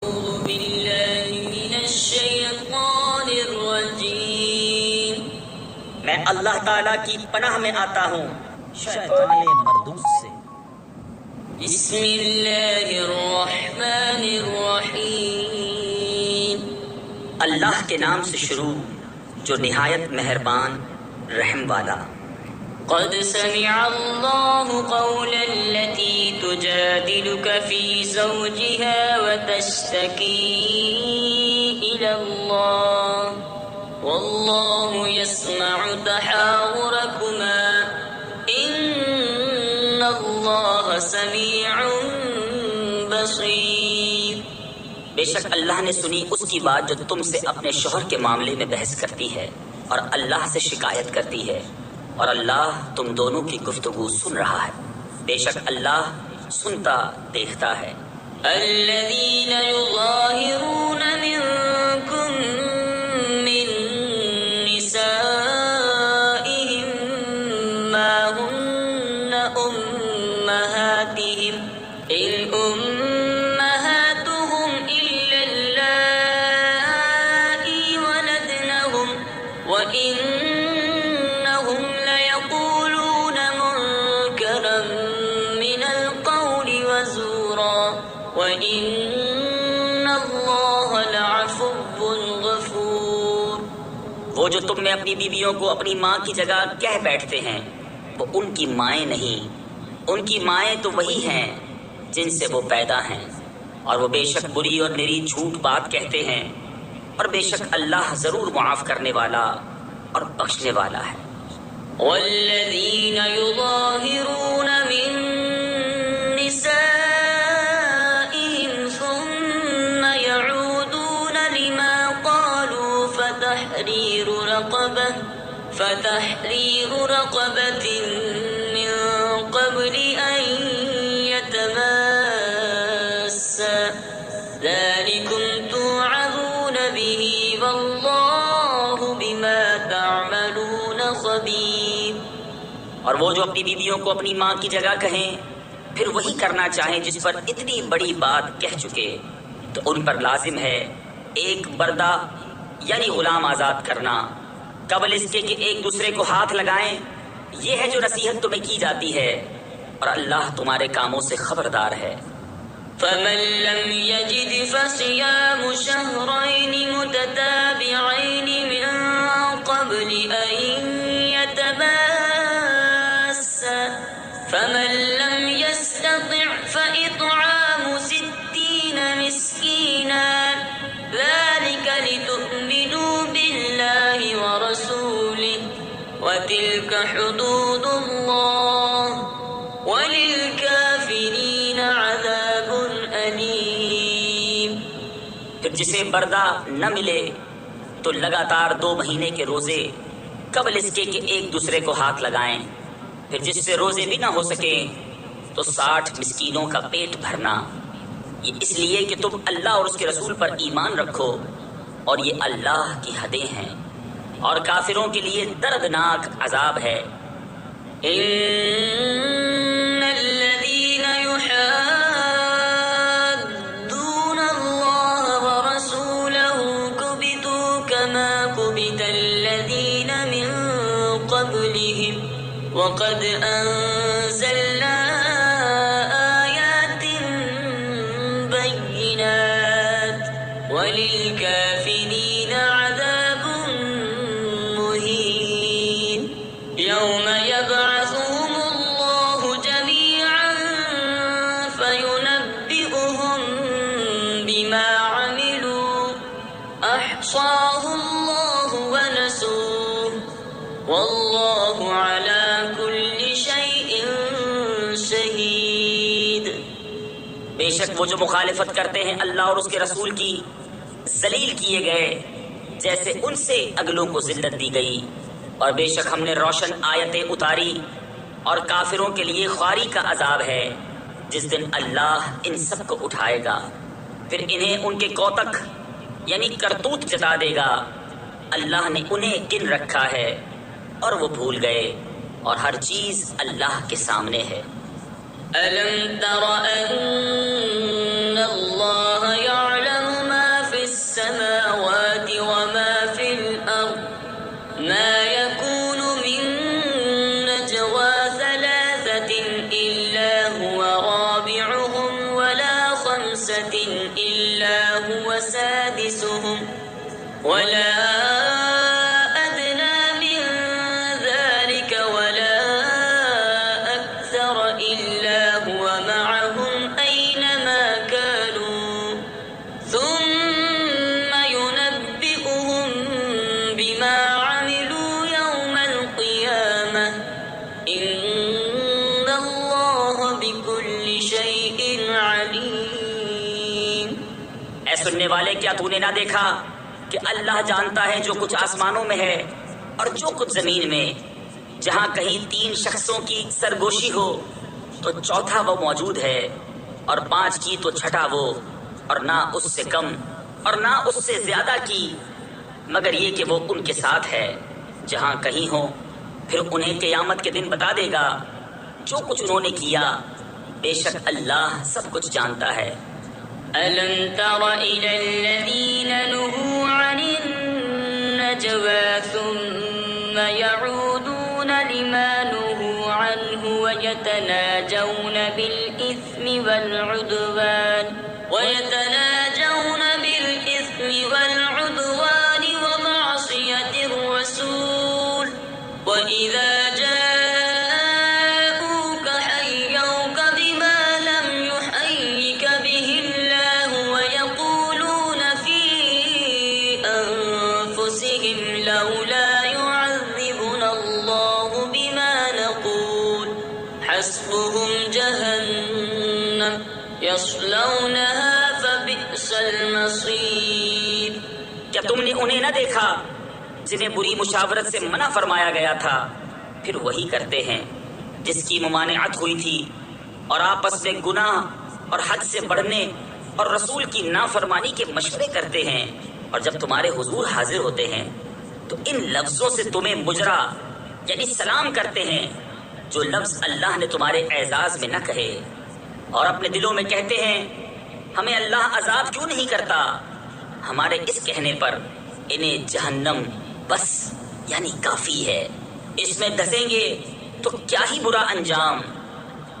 أعوذ بالله من الشيطان الرجيم میں اللہ تعالیٰ کی پناہ میں آتا ہوں شیطان مردود سے۔ بسم اللہ الرحمن الرحیم اللہ کے نام سے شروع جو نہایت مہربان رحم والا۔ قد سمع الله قول التي تجادلك في زوجها وتشتكي إلى الله والله يسمع تحاوركما إن الله سميع بصير۔ بے شک اللہ نے سنی اس کی بات جو تم سے اپنے شوہر کے معاملے میں بحث کرتی ہے اور اللہ سے شکایت کرتی ہے، اور اللہ تم دونوں کی گفتگو سن رہا ہے۔ بے شک اللہ سنتا دیکھتا ہے۔ الذين يظاهرون منكم من نسائهم ما هن أمهاتهم إن أمهاتهم إلا اللائي ولدنهم وإنهم ليقولون منكرا من القول وزورا وَإِنَّ اللَّهَ لَعَفُوٌّ غَفُورٌ۔ وہ جو تم میں اپنی بیویوں کو اپنی ماں کی جگہ کہہ بیٹھتے ہیں وہ ان کی مائیں نہیں، ان کی مائیں تو وہی ہیں جن سے وہ پیدا ہیں، اور وہ بے شک بری اور نری جھوٹ بات کہتے ہیں، اور بے شک اللہ ضرور معاف کرنے والا اور بخشنے والا ہے۔ وَالَّذِينَ يُظَاهِرُونَ مِن نِّسَائِهِمْ ثُمَّ يَعُودُونَ لِمَا قَالُوا فَتَحْرِيرُ رَقَبَةٍ مِّن قَبْلِ أَن يَتَمَاسَّا ذَلِكُمْ تُوعَظُونَ بِهِ وَاللَّهُ بِمَا تَعْمَلُونَ خَبِيرٌ۔ اور وہ جو اپنی بیویوں کو اپنی ماں کی جگہ کہیں پھر وہی کرنا چاہیں جس پر اتنی بڑی بات کہہ چکے، تو ان پر لازم ہے ایک بردہ یعنی غلام آزاد کرنا قبل اس کے کہ ایک دوسرے کو ہاتھ لگائیں۔ یہ ہے جو نصیحت تمہیں کی جاتی ہے، اور اللہ تمہارے کاموں سے خبردار ہے۔ فَمَن لَّمْ يَجِدْ فَصِيَامُ شَهْرَيْنِ مُتَتَابِعَيْنِ مِن قَبْلِ أَن يَتَمَاسَّا فَمَن لَّمْ يَسْتَطِعْ فَإِطْعَامُ 60 مِسْكِينًا ذَلِكَ لِتُؤْمِنُوا بِاللَّهِ وَرَسُولِهِ وَتِلْكَ حُدُودُ اللَّهِ وَلِلْكَافِرِينَ عَذَابٌ أَلِيمٌ۔ پھر جسے بردہ نہ ملے تو لگاتار 2 مہینے کے روزے قبل اس کے کہ ایک دوسرے کو ہاتھ لگائیں۔ پھر جس سے روزے بھی نہ ہو سکے تو 60 مسکینوں کا پیٹ بھرنا، یہ اس لیے کہ تم اللہ اور اس کے رسول پر ایمان رکھو، اور یہ اللہ کی حدیں ہیں، اور کافروں کے لیے دردناک عذاب ہے۔ إِنَّ الَّذِينَ يُحَادُّونَ اللَّهَ وَرَسُولَهُ كُبِتُوا كَمَا كُبِتَ الَّذِينَ مِن قَبْلِهِمْ وَقَدْ أَنزَلْنَا آيَاتٍ بَيِّنَاتٍ وَلِلْكَافِرِينَ عَذَابٌ مُّهِينٌ يَوْمَ يَبْعَثُهُمُ اللَّهُ جَمِيعًا فَيُنَبِّئُهُم بِمَا عَمِلُوا أَحْصَاهُ اللَّهُ وَنَسُوهُ وَاللَّهُ عَلَى كُلِّ شَيْءٍ شَهِيدٌ۔ بے شک وہ جو مخالفت کرتے ہیں اللہ اور اس کے رسول کی ذلیل کیے گئے جیسے ان سے اگلوں کو ذلت دی گئی، اور بے شک ہم نے روشن آیتیں اتاری، اور کافروں کے لیے خواری کا عذاب ہے جس دن اللہ ان سب کو اٹھائے گا، پھر انہیں ان کے کوتک یعنی کرتوت جتا دے گا۔ اللہ نے انہیں گن رکھا ہے اور وہ بھول گئے، اور ہر چیز اللہ کے سامنے ہے۔ أَلَمْ تَرَ أَنَّ اللَّهَ يَعْلَمُ إلا هو سادسهم ولا أدنى من ذلك ولا أكثر إلا هو معهم أينما كانوا ثم ينبئهم بما عملوا يوم القيامة إن الله بكل شيء عليم۔ اے سننے والے، کیا تو نے نہ دیکھا کہ اللہ جانتا ہے جو کچھ آسمانوں میں ہے اور جو کچھ زمین میں؟ جہاں کہیں 3 شخصوں کی سرگوشی ہو تو چوتھا وہ موجود ہے، اور 5 کی تو چھٹا وہ، اور نہ اس سے کم اور نہ اس سے زیادہ کی، مگر یہ کہ وہ ان کے ساتھ ہے جہاں کہیں ہو۔ پھر انہیں قیامت کے دن بتا دے گا جو کچھ انہوں نے کیا، بے شک اللہ سب کچھ جانتا ہے۔ ألم تر إلى الذين نهوا عن النجوى ثم يعودون لما نهوا عنه ويتناجون بالإثم والعدوان ومعصية الرسول وإذا جاءوك حيوك بما لم يحيك به الله ويقولون في أنفسهم لولا يعذبنا الله بما نقول حسبهم جهنم يصلونها فبئس المصير۔ کیا تم نے انہیں نہ دیکھا جنہیں بری مشاورت سے منع فرمایا گیا تھا، پھر وہی کرتے ہیں جس کی ممانعت ہوئی تھی، اور آپس میں گناہ اور حد سے بڑھنے اور رسول کی نافرمانی کے مشورے کرتے ہیں، اور جب تمہارے حضور حاضر ہوتے ہیں تو ان لفظوں سے تمہیں مجرا یعنی سلام کرتے ہیں جو لفظ اللہ نے تمہارے اعزاز میں نہ کہے، اور اپنے دلوں میں کہتے ہیں ہمیں اللہ عذاب کیوں نہیں کرتا۔ ہمارے اس کہنے پر انہیں جہنم بس یعنی کافی ہے، اس میں دھسیں گے تو کیا ہی برا انجام۔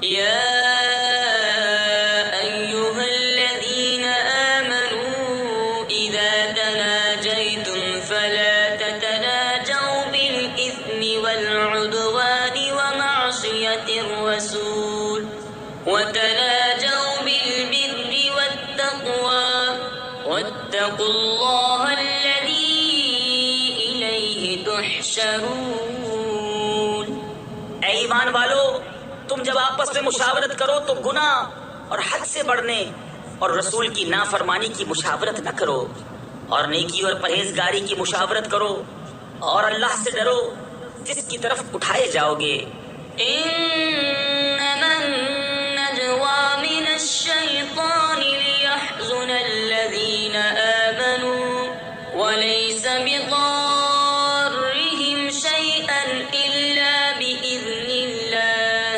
يا أيها الذين آمنوا إذا تناجيتم فلا تتناجوا بالإثم والعدوان ومعصية الرسول وتناجوا بالبر والتقوى واتقوا الله الذي إليه تحشرون۔ اے ایمان والو، تم جب آپس میں مشاورت کرو تو گناہ اور حد سے بڑھنے اور رسول کی نافرمانی کی مشاورت نہ کرو، اور نیکی اور پرہیزگاری کی مشاورت کرو، اور اللہ سے ڈرو جس کی طرف اٹھائے جاؤ گے۔ إنما النجوى من الشيطان ليحزن الذين آمنوا وليس بضارهم شيئا إلا بإذن الله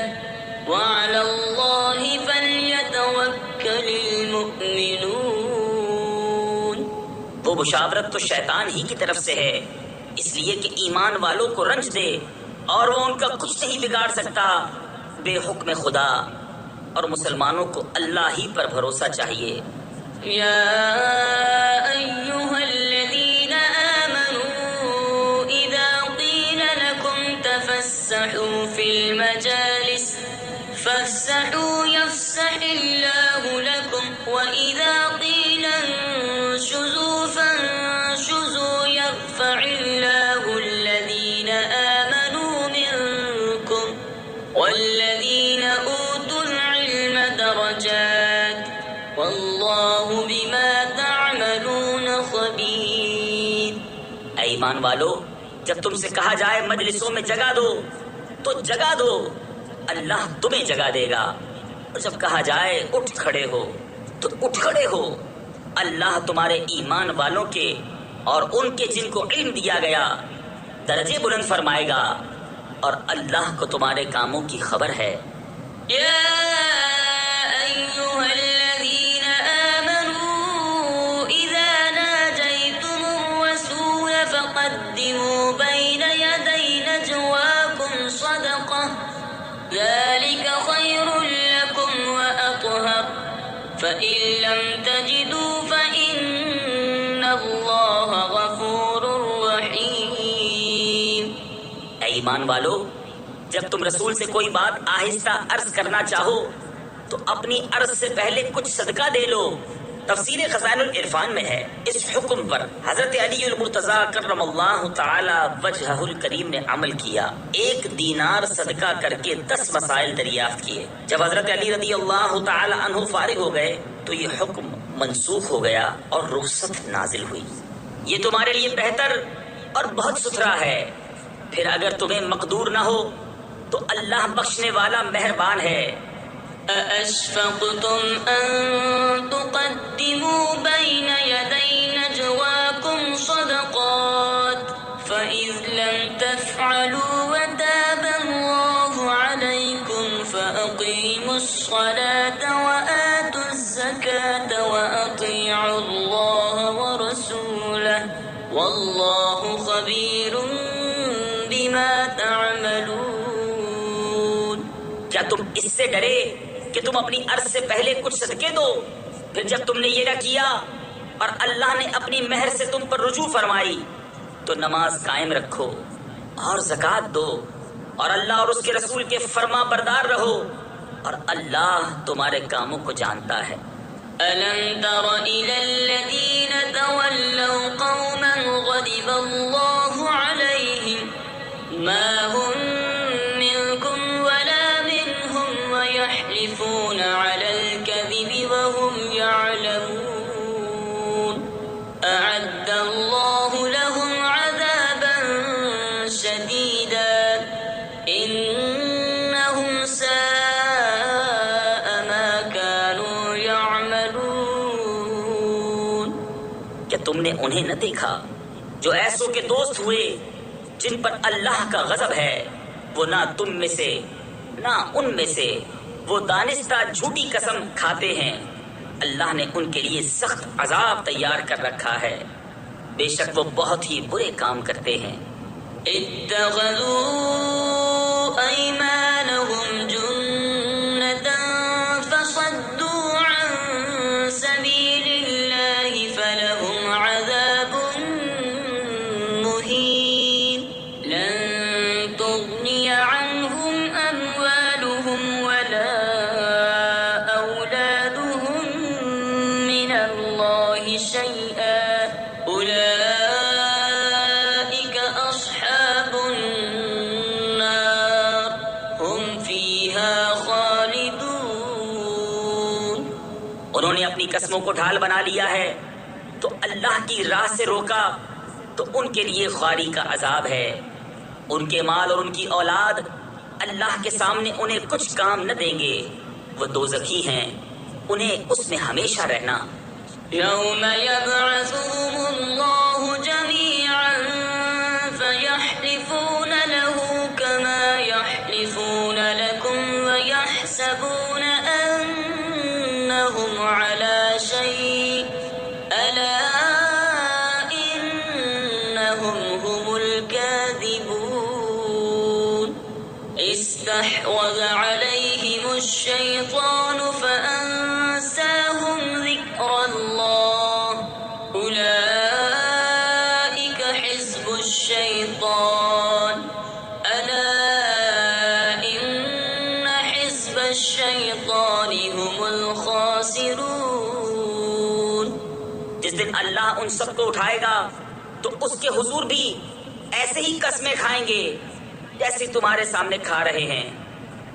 وعلى الله فليتوكل المؤمنون۔ وہ مشاورت تو شیطان ہی کی طرف سے ہے، اس لیے کہ ایمان والوں کو رنج دے، اور وہ ان کا کچھ نہیں بگاڑ سکتا بے حکم خدا، اور مسلمانوں کو اللہ ہی پر بھروسہ چاہیے۔ يا أيها الذين آمنوا إذا قيل لكم تفسحوا في المجالس فافسحوا يفسح الله لكم وإذا قيل انشزوا فانشزوا يرفع الله الذين آمنوا منكم والذين أوتوا العلم درجات والله بما تعملون خبير۔ اے ایمان والو، جب تم سے کہا جائے مجلسوں میں جگہ دو تو جگہ دو، اللہ تمہیں جگہ دے گا، اور جب کہا جائے اٹھ کھڑے ہو تو اٹھ کھڑے ہو، اللہ تمہارے ایمان والوں کے اور ان کے جن کو علم دیا گیا درجے بلند فرمائے گا، اور اللہ کو تمہارے کاموں کی خبر ہے۔ يا أيها الذين آمنوا إذا ناجيتم الرسول فقدموا بين يدي نجواكم صدقة ذلك خير لكم وأطهر فإن لم تجدوا ایمان والو، جب تم رسول سے کوئی بات آہستہ عرض کرنا چاہو تو اپنی عرض سے پہلے کچھ صدقہ دے لو۔ تفسیر خزائن العرفان میں ہے، اس حکم پر حضرت علی المرتضیٰ کرم اللہ تعالی وجہہ الکریم نے عمل کیا، 1 دینار صدقہ کر کے 10 مسائل دریافت کیے۔ جب حضرت علی رضی اللہ تعالی عنہ فارغ ہو گئے تو یہ حکم منسوخ ہو گیا اور رخصت نازل ہوئی۔ یہ تمہارے لیے بہتر اور بہت ستھرا ہے، پھر اگر تمہیں مقدور نہ ہو تو اللہ بخشنے والا مہربان ہے۔ أَأَشْفَقْتُمْ أَن تُقَدِّمُوا بَيْنَ يَدَيْ نَجْوَاكُمْ صَدَقَاتٍ فَإِذْ لَمْ تَفْعَلُوا وَتَابَ اللَّهُ عَلَيْكُمْ فَأَقِيمُوا الصَّلَاةَ وَآتُوا الزَّكَاةَ وَأَطِيعُوا اللَّهَ وَرَسُولَهُ وَاللَّهُ خَبِيرٌ بِمَا تَعْمَلُونَ۔ کیا تم اس سے ڈرے کہ تم اپنی عرض سے پہلے کچھ صدقے دو؟ پھر جب تم نے یہ نہ کیا اور اللہ نے اپنی مہر سے تم پر رجوع فرمائی تو نماز قائم رکھو اور زکوٰۃ دو اور اللہ اور اس کے رسول کے فرما بردار رہو، اور اللہ تمہارے کاموں کو جانتا ہے۔ أَلَمْ تَرَ إِلَى الَّذِينَ تَوَلَّوْا قَوْمًا غَضِبَ اللَّهُ عَلَيْهِمْ مَا هُمْ مِنكُمْ وَلَا مِنْهُمْ وَيَحْلِفُونَ عَلَى الْكَذِبِ وَهُمْ يَعْلَمُونَ أَعَدَّ اللَّهُ لَهُمْ عَذَابًا شَدِيدًا إِنَّهُمْ سَاءَ مَا كَانُوا يَعْمَلُونَ۔ کیا تم نے انہیں نہ دیکھا جو ایسوں کے دوست ہوئے جن پر اللہ کا غضب ہے؟ وہ نہ تم میں سے نہ ان میں سے، وہ دانستہ جھوٹی قسم کھاتے ہیں۔ اللہ نے ان کے لیے سخت عذاب تیار کر رکھا ہے، بے شک وہ بہت ہی برے کام کرتے ہیں۔ اتخذوا أيمانهم جنة فصدوا عن سبيل الله فلهم عذاب مهين لن تغني عنهم أموالهم ولا أولادهم من الله شيئا أولئك أصحاب النار هم فيها خالدون۔ انہوں نے اپنی قسموں کو ڈھال بنا لیا ہے تو اللہ کی راہ سے روکا تو ان کے لیے خواری کا عذاب ہے۔ ان کے مال اور ان کی اولاد اللہ کے سامنے انہیں کچھ کام نہ دیں گے، وہ دوزخی ہیں، انہیں اس میں ہمیشہ رہنا۔ يوم يبعثهم الله جميعا فيحلفون له كما يحلفون لكم ويحسبون أنهم على شيء ألا إنهم هم الكاذبون استحوذ عليهم الشيطان فأنساهم ذكر الله أولئك حزب الشيطان ألا إن حزب الشيطان هم الخاسرون۔ جس دن اللہ ان سب کو اٹھائے گا تو اس کے حضور بھی ایسے ہی قسمیں کھائیں گے جیسے تمہارے سامنے کھا رہے ہیں،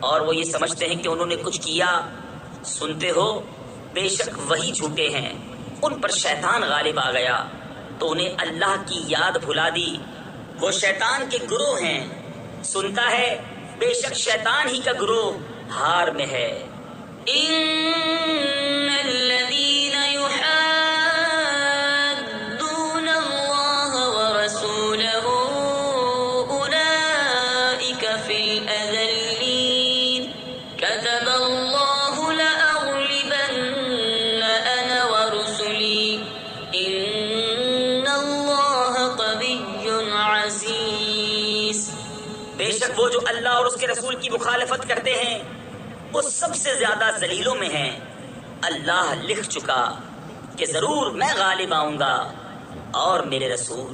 اور وہ یہ سمجھتے ہیں کہ انہوں نے کچھ کیا۔ سنتے ہو بے شک وہی جھوٹے ہیں، ان پر شیطان غالب آ گیا تو انہیں اللہ کی یاد بھلا دی۔ وہ شیطان کے گروہ ہیں، سنتا ہے بے شک شیطان ہی کا گروہ ہار میں ہے۔ إن الذين يحادون الله ورسوله أولئك في الأذلين كتب الله لأغلبن أنا ورسلي إن الله قوي عزيز۔ بے شک وہ جو اللہ اور اس کے رسول کی مخالفت کرتے ہیں وہ سب سے زیادہ ذلیلوں میں ہیں۔ اللہ لکھ چکا کہ ضرور میں غالب آؤں گا اور میرے رسول،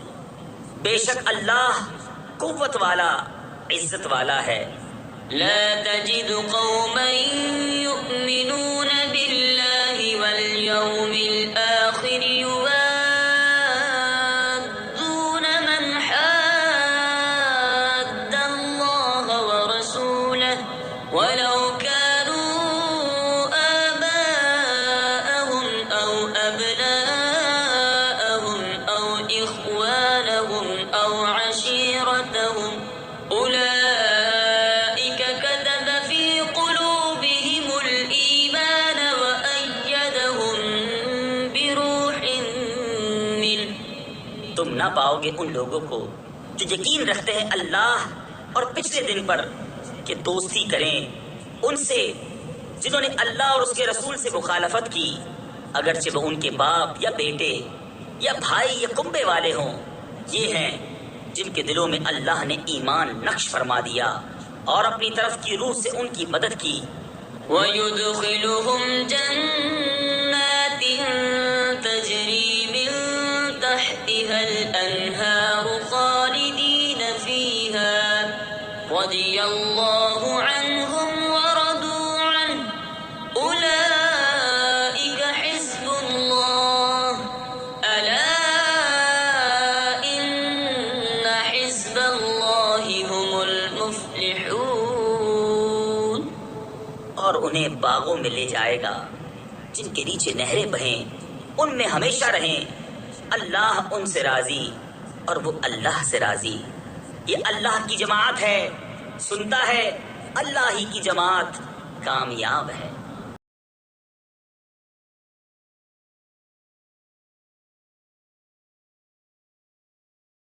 بے شک اللہ قوت والا عزت والا ہے۔ لا تجد قوما يؤمنون بالله واليوم الآخر يوادون من حاد الله ورسوله ولو كانوا آباءهم أو أبناءهم أو إخوانهم أو عشيرتهم أولئك كتب في قلوبهم الإيمان وأيدهم بروح منه۔ تم نہ پاؤ گے ان لوگوں کو جو یقین رکھتے ہیں اللہ اور پچھلے دن پر کہ دوستی کریں ان سے جنہوں نے اللہ اور اس کے رسول سے مخالفت کی، اگرچہ وہ ان کے باپ یا بیٹے یا بھائی یا کنبے والے ہوں۔ یہ ہیں جن کے دلوں میں اللہ نے ایمان نقش فرما دیا اور اپنی طرف کی روح سے ان کی مدد کی۔ وَيُدْخِلُهُمْ جَنَّاتٍ تَجْرِي مِن تَحْتِهَا الْأَنْهَارُ خَالِدِينَ فِيهَا رَضِيَ اللَّهُ عَنْهُمْ وَرَضُوا عَنْهُ أُولَئِكَ حِزْبُ اللَّهِ أَلَا إِنَّ حِزْبَ اللَّهِ هُمُ الْمُفْلِحُونَ۔ اور انہیں باغوں میں لے جائے گا جن کے نیچے نہریں بہیں، ان میں ہمیشہ رہیں۔ اللہ ان سے راضی اور وہ اللہ سے راضی۔ یہ اللہ کی جماعت ہے، سنتا ہے اللہ ہی کی جماعت کامیاب ہے۔